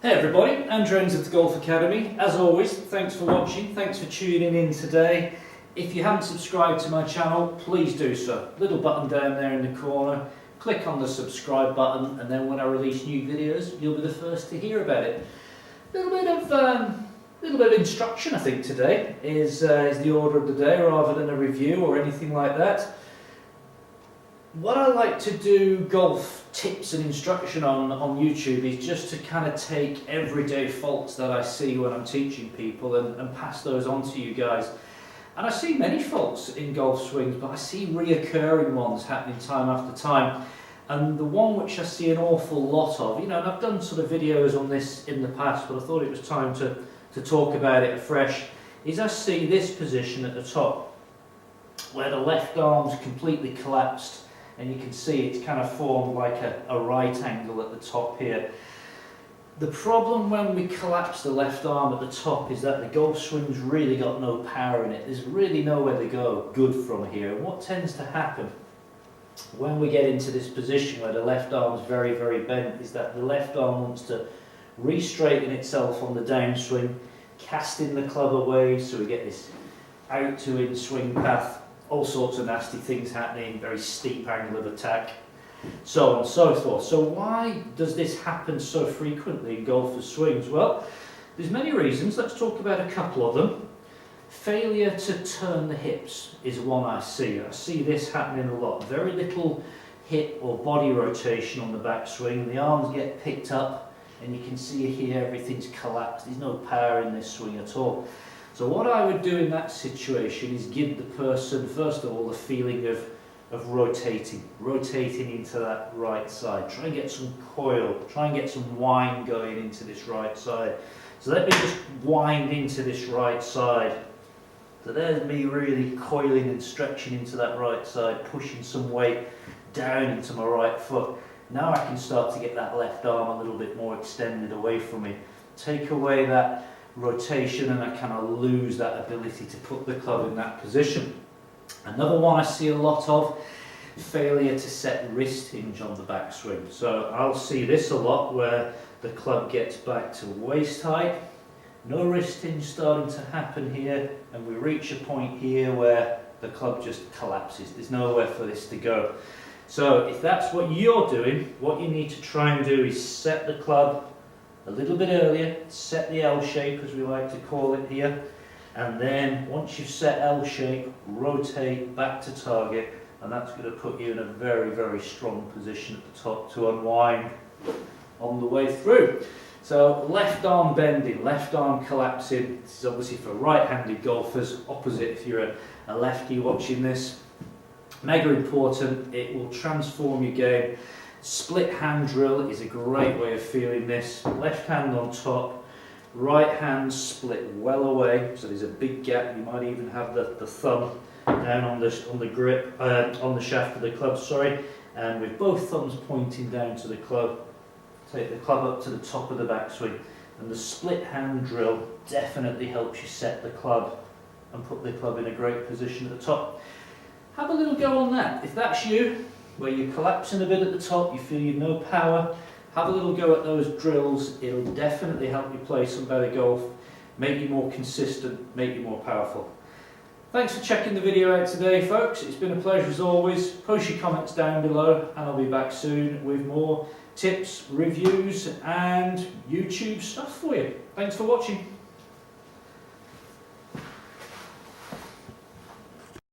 Hey everybody, Andrew Ainsworth of the Golf Academy. As always, thanks for watching, thanks for tuning in today. If you haven't subscribed to my channel, please do so. Little button down there in the corner, click on the subscribe button, and then when I release new videos, you'll be the first to hear about it. A little bit of instruction I think today is the order of the day rather than a review or anything like that. What I like to do golf tips and instruction on YouTube is just to kind of take everyday faults that I see when I'm teaching people and pass those on to you guys. And I see many faults in golf swings, but I see reoccurring ones happening time after time. And the one which I see an awful lot of, and I've done sort of videos on this in the past, but I thought it was time to talk about it afresh, is I see this position at the top, where the left arm's completely collapsed. And you can see it's kind of formed like a right angle at the top here. The problem when we collapse the left arm at the top is that the golf swing's really got no power in it. There's really nowhere to go good from here. And what tends to happen when we get into this position where the left arm's very, very bent is that the left arm wants to re-straighten itself on the downswing, casting the club away, so we get this out to in swing path. All sorts of nasty things happening, very steep angle of attack, so on and so forth. So why does this happen so frequently in golfers' swings? Well, there's many reasons. Let's talk about a couple of them. Failure to turn the hips is one I see. I see this happening a lot. Very little hip or body rotation on the backswing. The arms get picked up, and you can see here everything's collapsed. There's no power in this swing at all. So what I would do in that situation is give the person, first of all, the feeling of rotating into that right side. Try and get some coil, try and get some wind going into this right side. So let me just wind into this right side. So there's me really coiling and stretching into that right side, pushing some weight down into my right foot. Now I can start to get that left arm a little bit more extended away from me. Take away that rotation and I kind of lose that ability to put the club in that position. Another one I see a lot of, failure to set wrist hinge on the backswing. So I'll see this a lot where the club gets back to waist height, no wrist hinge starting to happen here, and we reach a point here where the club just collapses. There's nowhere for this to go. So if that's what you're doing, what you need to try and do is set the club a little bit earlier, set the L shape as we like to call it here, and then once you've set L shape, rotate back to target, and that's going to put you in a very, very strong position at the top to unwind on the way through. So left arm bending, left arm collapsing, this is obviously for right-handed golfers, opposite if you're a lefty watching this. Mega important, it will transform your game. Split hand drill is a great way of feeling this. Left hand on top, right hand split well away, so there's a big gap. You might even have the thumb down on the grip, on the shaft of the club, sorry, and with both thumbs pointing down to the club, take the club up to the top of the backswing, and the split hand drill definitely helps you set the club and put the club in a great position at the top. Have a little go on that. If that's you, where you're collapsing a bit at the top, you feel you've no power, have a little go at those drills. It'll definitely help you play some better golf, make you more consistent, make you more powerful. Thanks for checking the video out today, folks. It's been a pleasure as always. Post your comments down below and I'll be back soon with more tips, reviews and YouTube stuff for you. Thanks for watching.